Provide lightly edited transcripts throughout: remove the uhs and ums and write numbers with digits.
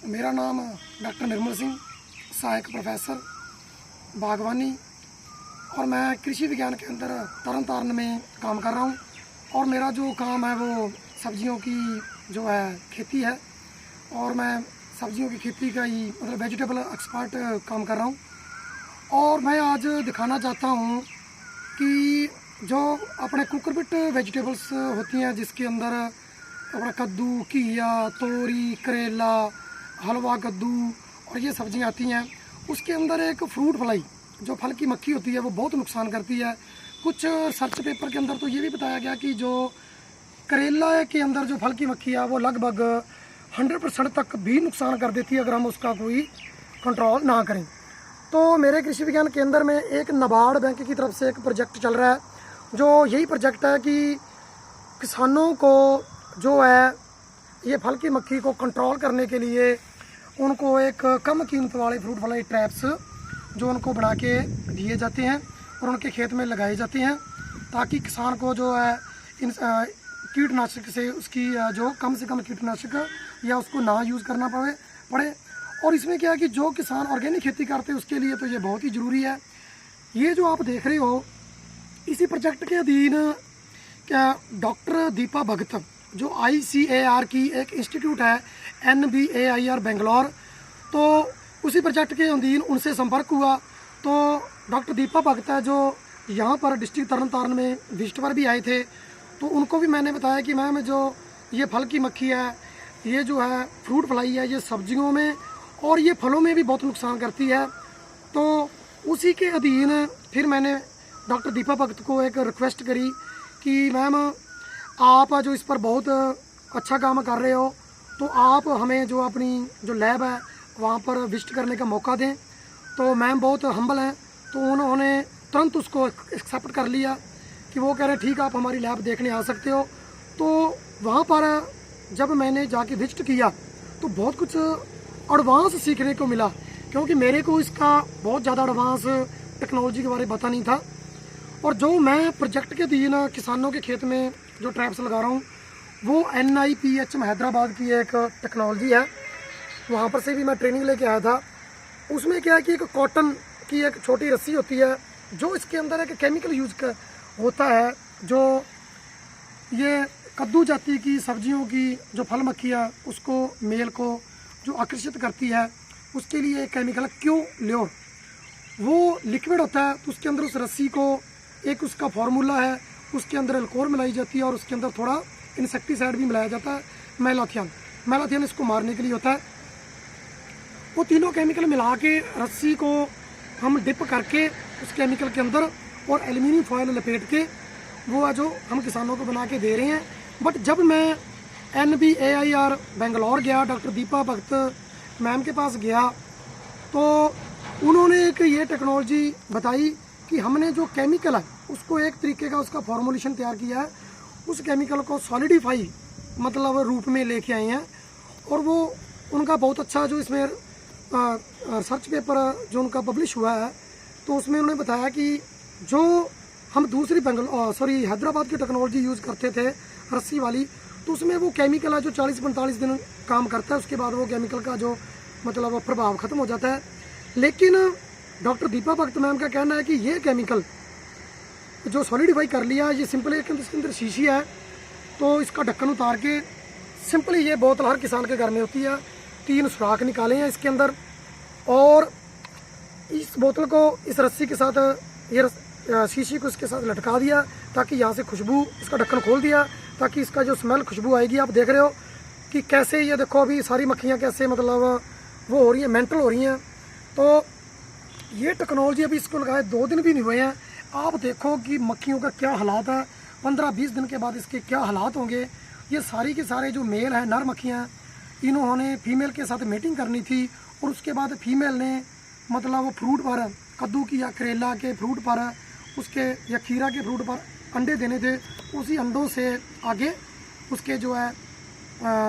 मेरा नाम डॉक्टर निर्मल सिंह, सहायक प्रोफेसर बागवानी, और मैं कृषि विज्ञान केंद्र तरन तारण में काम कर रहा हूँ। और मेरा जो काम है वो सब्जियों की जो है खेती है, और मैं सब्जियों की खेती का ही मतलब वेजिटेबल एक्सपर्ट काम कर रहा हूँ। और मैं आज दिखाना चाहता हूँ कि जो अपने कुकुरबिट वेजिटेबल्स होती हैं, जिसके अंदर अपना कद्दू, घिया, तोरी, करेला, हलवा कद्दू और ये सब्जियां आती हैं, उसके अंदर एक फ्रूट फ्लाई जो फल की मक्खी होती है वो बहुत नुकसान करती है। कुछ सर्च पेपर के अंदर तो ये भी बताया गया कि जो करेला के अंदर जो फल की मक्खी है वो लगभग 100% तक भी नुकसान कर देती है अगर हम उसका कोई कंट्रोल ना करें। तो मेरे कृषि विज्ञान केंद्र में एक नाबार्ड बैंक की तरफ से एक प्रोजेक्ट चल रहा है, जो यही प्रोजेक्ट है कि किसानों को जो है ये फल की मक्खी को कंट्रोल करने के लिए उनको एक कम कीमत वाले फ्रूट फ्लाई ट्रैप्स जो उनको बना के दिए जाते हैं और उनके खेत में लगाए जाते हैं, ताकि किसान को जो है इन कीटनाशक से उसकी जो कम से कम कीटनाशक या उसको ना यूज़ करना पड़े। और इसमें क्या है कि जो किसान ऑर्गेनिक खेती करते हैं उसके लिए तो ये बहुत ही ज़रूरी है। ये जो आप देख रहे हो, इसी प्रोजेक्ट के अधीन क्या डॉक्टर दीपा भगत जो ICAR की एक इंस्टीट्यूट है NBAIR बेंगलोर, तो उसी प्रोजेक्ट के अधीन उनसे संपर्क हुआ। तो डॉक्टर दीपा भगत है जो यहाँ पर डिस्ट्रिक्ट तरन तारण में विजिट पर भी आए थे, तो उनको भी मैंने बताया कि मैम जो ये फल की मक्खी है, ये जो है फ्रूट फ्लाई है, ये सब्जियों में और ये फलों में भी बहुत नुकसान करती है। तो उसी के अधीन फिर मैंने डॉक्टर दीपा भगत को एक रिक्वेस्ट करी कि मैम आप जो इस पर बहुत अच्छा काम कर रहे हो, तो आप हमें जो अपनी जो लैब है वहाँ पर विजिट करने का मौका दें। तो मैम बहुत हम्बल हैं, तो उन्होंने तुरंत उसको एक्सेप्ट कर लिया कि वो कह रहे ठीक आप हमारी लैब देखने आ सकते हो। तो वहाँ पर जब मैंने जाके विजिट किया तो बहुत कुछ एडवांस सीखने को मिला, क्योंकि मेरे को इसका बहुत ज़्यादा एडवांस टेक्नोलॉजी के बारे में पता नहीं था। और जो मैं प्रोजेक्ट के अधीन किसानों के खेत में जो ट्रैप्स लगा रहा हूँ वो NIPH हैदराबाद की एक टेक्नोलॉजी है, वहाँ पर से भी मैं ट्रेनिंग लेके आया था। उसमें क्या है कि एक कॉटन की एक छोटी रस्सी होती है, जो इसके अंदर एक केमिकल यूज होता है, जो ये कद्दू जाति की सब्जियों की जो फल मक्खियाँ उसको मेल को जो आकर्षित करती है, उसके लिए एक केमिकल क्यूल्योर वो लिक्विड होता है। तो उसके अंदर उस रस्सी को एक उसका फार्मूला है, उसके अंदर अल्कोहल मिलाई जाती है और उसके अंदर थोड़ा इंसेक्टिसाइड भी मिलाया जाता है, मैलाथियन इसको मारने के लिए होता है। वो तीनों केमिकल मिला के रस्सी को हम डिप करके उस केमिकल के अंदर और एल्यूमिनियम फॉयल लपेट के वो है जो हम किसानों को बना के दे रहे हैं। बट जब मैं NBAIR बेंगलोर गया, डॉक्टर दीपा भगत मैम के पास गया, तो उन्होंने एक ये टेक्नोलॉजी बताई कि हमने जो केमिकल है उसको एक तरीके का उसका फॉर्मुलेशन तैयार किया है, उस केमिकल को सॉलिडिफाई मतलब रूप में लेके आए हैं। और वो उनका बहुत अच्छा जो इसमें रिसर्च पेपर जो उनका पब्लिश हुआ है, तो उसमें उन्होंने बताया कि जो हम दूसरी हैदराबाद की टेक्नोलॉजी यूज़ करते थे रस्सी वाली, तो उसमें वो केमिकल है जो 40-45 दिन काम करता है, उसके बाद वो केमिकल का जो मतलब प्रभाव ख़त्म हो जाता है। लेकिन डॉक्टर दीपा भगत मैम का कहना है कि ये केमिकल जो सॉलिडिफाई कर लिया, ये सिंपल इसके अंदर शीशी है, तो इसका ढक्कन उतार के सिंपली ये बोतल हर किसान के घर में होती है, 3 सुराख निकाले हैं इसके अंदर, और इस बोतल को इस रस्सी के साथ ये शीशी को इसके साथ लटका दिया, ताकि यहाँ से खुशबू, इसका ढक्कन खोल दिया ताकि इसका जो स्मेल खुशबू आएगी। आप देख रहे हो कि कैसे ये देखो अभी सारी मक्खियाँ कैसे मतलब वो हो रही हैं, मेंटल हो रही हैं। तो ये टेक्नोलॉजी अभी इसको लगाए 2 दिन भी नहीं हुए हैं, आप देखो कि मक्खियों का क्या हालात है, 15-20 दिन के बाद इसके क्या हालात होंगे। ये सारी के सारे जो मेल हैं, नर मक्खियाँ, इन्होंने फीमेल के साथ मीटिंग करनी थी, और उसके बाद फीमेल ने मतलब वो फ्रूट पर, कद्दू की या करेला के फ्रूट पर, उसके या खीरा के फ्रूट पर अंडे देने थे। उसी अंडों से आगे उसके जो है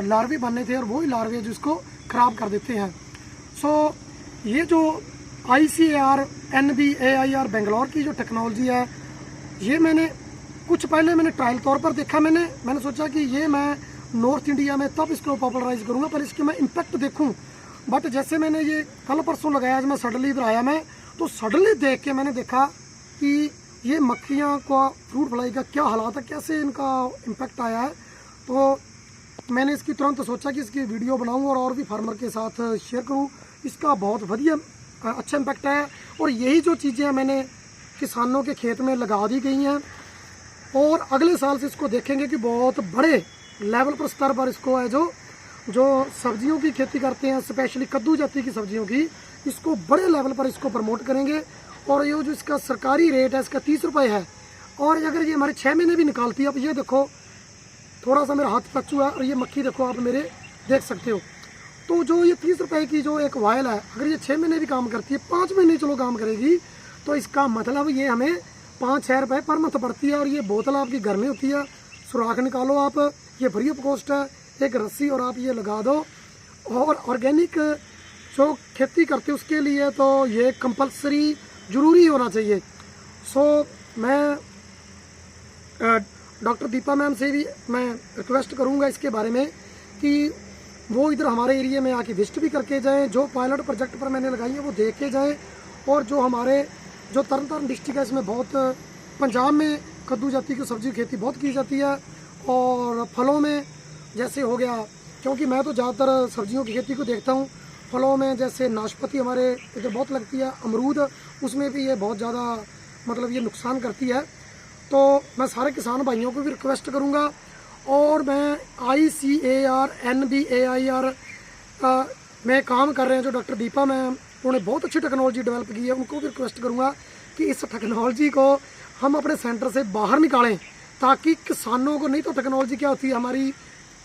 लार्वे बनने थे, और वही लार्वे जिसको ख़राब कर देते हैं। सो ये जो ICAR NBAIR बेंगलोर की जो टेक्नोलॉजी है, ये मैंने कुछ पहले मैंने ट्रायल तौर पर देखा। मैंने सोचा कि ये मैं नॉर्थ इंडिया में तब इसको पॉपुलराइज करूँगा, पर इसके मैं इम्पैक्ट देखूँ बट जैसे मैंने ये कल परसों लगाया, आज मैं सडनली इधर आया मैं, तो सडनली देख के मैंने देखा कि ये मक्खियाँ का फ्रूट फ्लाई का क्या हालात है, कैसे इनका इम्पैक्ट आया है। तो मैंने इसकी तुरंत सोचा कि इसकी वीडियो बनाऊं और भी फार्मर के साथ शेयर करूं। इसका बहुत बढ़िया अच्छा इम्पैक्ट है और यही जो चीज़ें मैंने किसानों के खेत में लगा दी गई हैं और अगले साल से इसको देखेंगे कि बहुत बड़े लेवल पर स्तर पर इसको है जो सब्जियों की खेती करते हैं, स्पेशली कद्दू जाति की सब्जियों की, इसको बड़े लेवल पर इसको प्रमोट करेंगे। और ये जो इसका सरकारी रेट है इसका 30 रुपये है और अगर ये हमारे 6 महीने भी निकालती है, अब ये देखो थोड़ा सा मेरा हाथ टच हुआ और ये मक्खी देखो आप मेरे देख सकते हो। तो जो ये 30 रुपये की जो एक वायल है, अगर ये 6 महीने भी काम करती है, 5 महीने चलो काम करेगी, तो इसका मतलब ये हमें 5-6 रुपये पर मंथ पड़ती है। और ये बोतल आपकी घर में होती है, सुराख निकालो आप, ये फ्री ऑफ कॉस्ट है, एक रस्सी और आप ये लगा दो। और ऑर्गेनिक जो खेती करते उसके लिए तो ये कंपलसरी ज़रूरी होना चाहिए। सो मैं डॉक्टर दीपा मैम से भी मैं रिक्वेस्ट करूंगा इसके बारे में कि वो इधर हमारे एरिया में आके विजिट भी करके जाएं, जो पायलट प्रोजेक्ट पर मैंने लगाई है वो देख के जाएं। और जो हमारे जो तरन तारण डिस्ट्रिक्ट है इसमें बहुत, पंजाब में कद्दू जाति की सब्जी खेती बहुत की जाती है और फलों में जैसे हो गया, क्योंकि मैं तो ज़्यादातर सब्जियों की खेती को देखता हूँ। फलों में जैसे नाशपाती हमारे इधर बहुत लगती है, अमरूद, उसमें भी ये बहुत ज़्यादा मतलब ये नुकसान करती है। तो मैं सारे किसान भाइयों को भी रिक्वेस्ट करूंगा और मैं ICAR NBAIR में काम कर रहे हैं जो डॉक्टर दीपा मैम, उन्होंने बहुत अच्छी टेक्नोलॉजी डेवलप की है, उनको भी रिक्वेस्ट करूंगा कि इस टेक्नोलॉजी को हम अपने सेंटर से बाहर निकालें ताकि किसानों को, नहीं तो टेक्नोलॉजी क्या होती है, हमारी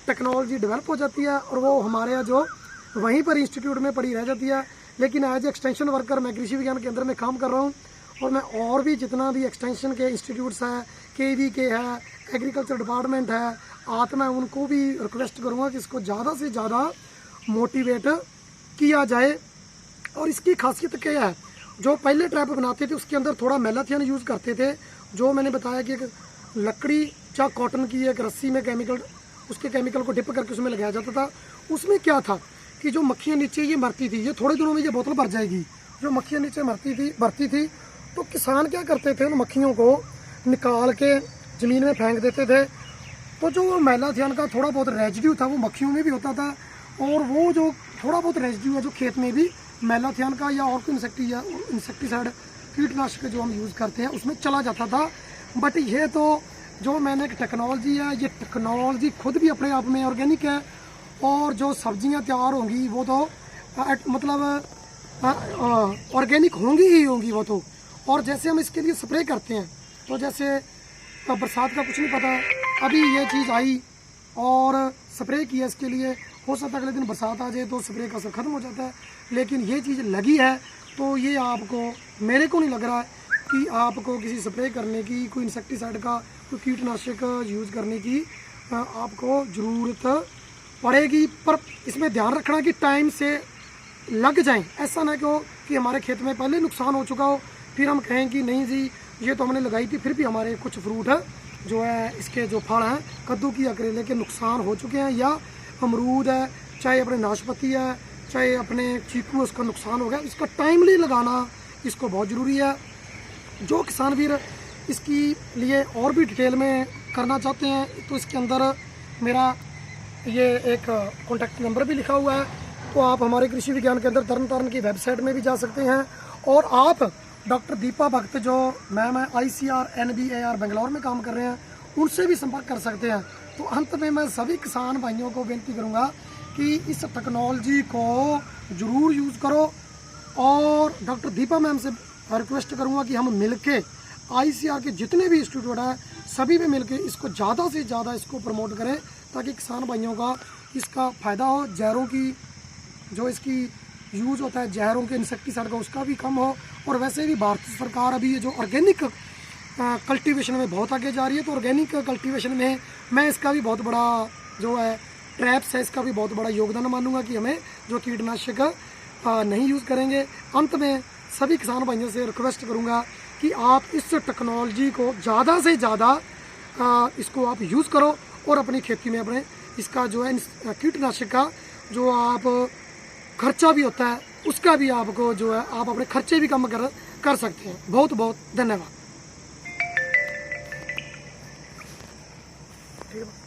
टेक्नोलॉजी डेवलप हो जाती है और वो हमारे यहाँ जो वहीं पर इंस्टीट्यूट में पड़ी रह जाती है। लेकिन एज एक्सटेंशन वर्कर मैं कृषि विज्ञान केंद्र में काम कर रहा हूँ और मैं और भी जितना भी एक्सटेंशन के इंस्टीट्यूट्स हैं, KVK है, एग्रीकल्चर डिपार्टमेंट है, आत्मा, उनको भी रिक्वेस्ट करूँगा कि इसको ज़्यादा से ज़्यादा मोटिवेट किया जाए। और इसकी खासियत क्या है, जो पहले ट्रैप बनाते थे उसके अंदर थोड़ा मेलाथियन यूज़ करते थे, जो मैंने बताया कि एक लकड़ी या कॉटन की एक रस्सी में केमिकल, उसके केमिकल को डिप करके उसमें लगाया जाता था। उसमें क्या था कि जो मक्खियाँ नीचे ये मरती थी, ये थोड़े दिनों में ये बोतल भर जाएगी, जो मक्खियाँ नीचे भरती थी, तो किसान क्या करते थे, उन मक्खियों को निकाल के ज़मीन में फेंक देते थे। तो जो मेलाथियन का थोड़ा बहुत रेजिड्यू था वो मक्खियों में भी होता था और वो जो थोड़ा बहुत रेजिड्यू है जो खेत में भी मेलाथियन का या और कोई इंसेक्टिसाइड कीटनाशक जो हम यूज़ करते हैं उसमें चला जाता था। बट ये तो जो मैंने एक टेक्नोलॉजी है, ये टेक्नोलॉजी खुद भी अपने आप में ऑर्गेनिक है और जो सब्जियां तैयार होंगी वो तो मतलब ऑर्गेनिक होंगी ही होंगी वो तो। और जैसे हम इसके लिए स्प्रे करते हैं, तो जैसे बरसात का कुछ नहीं पता, अभी ये चीज़ आई और स्प्रे किया इसके लिए, हो सकता है अगले दिन बरसात आ जाए तो स्प्रे का असर ख़त्म हो जाता है। लेकिन ये चीज़ लगी है तो ये आपको, मेरे को नहीं लग रहा है कि आपको किसी स्प्रे करने की, कोई इंसेक्टिसाइड का, कोई कीटनाशक यूज़ करने की आपको ज़रूरत पड़ेगी। पर इसमें ध्यान रखना कि टाइम से लग जाएं, ऐसा ना कि हमारे खेत में पहले नुकसान हो चुका हो फिर हम कहें कि नहीं जी ये तो हमने लगाई थी, फिर भी हमारे कुछ फ्रूट है जो है इसके जो फल हैं कद्दू की या करेले के नुकसान हो चुके हैं, या अमरूद है, चाहे अपने नाशपाती है, चाहे अपने चीकू, उसका नुकसान हो गया। इसका टाइमली लगाना इसको बहुत ज़रूरी है। जो किसान वीर इसकी लिए और भी डिटेल में करना चाहते हैं तो इसके अंदर मेरा ये एक कॉन्टैक्ट नंबर भी लिखा हुआ है, तो आप हमारे कृषि विज्ञान केंद्र तरन तारण की वेबसाइट में भी जा सकते हैं और आप डॉक्टर दीपा भगत जो मैम है ICAR NBAIR बेंगलोर में काम कर रहे हैं उनसे भी संपर्क कर सकते हैं। तो अंत में मैं सभी किसान भाइयों को विनती करूंगा कि इस टेक्नोलॉजी को ज़रूर यूज़ करो और डॉक्टर दीपा मैम से रिक्वेस्ट करूंगा कि हम मिलके ICAR के जितने भी इंस्टीट्यूट हैं सभी में मिलके इसको ज़्यादा से ज़्यादा इसको प्रमोट करें ताकि किसान भाइयों का इसका फ़ायदा हो। जहरों की जो इसकी यूज़ होता है, जहरों के इंसेक्टिसाइड का, उसका भी कम हो। और वैसे भी भारत सरकार अभी ये जो ऑर्गेनिक कल्टीवेशन में बहुत आगे जा रही है, तो ऑर्गेनिक कल्टीवेशन में मैं इसका भी बहुत बड़ा जो है ट्रैप्स है, इसका भी बहुत बड़ा योगदान मानूंगा कि हमें जो कीटनाशक नहीं यूज़ करेंगे। अंत में सभी किसान भाइयों से रिक्वेस्ट करूंगा कि आप इस टेक्नोलॉजी को ज़्यादा से ज़्यादा इसको आप यूज़ करो और अपनी खेती में अपने इसका जो है कीटनाशक का जो आप खर्चा भी होता है, उसका भी आपको जो है आप अपने खर्चे भी कम कर सकते हैं। बहुत बहुत धन्यवाद। ठीक है।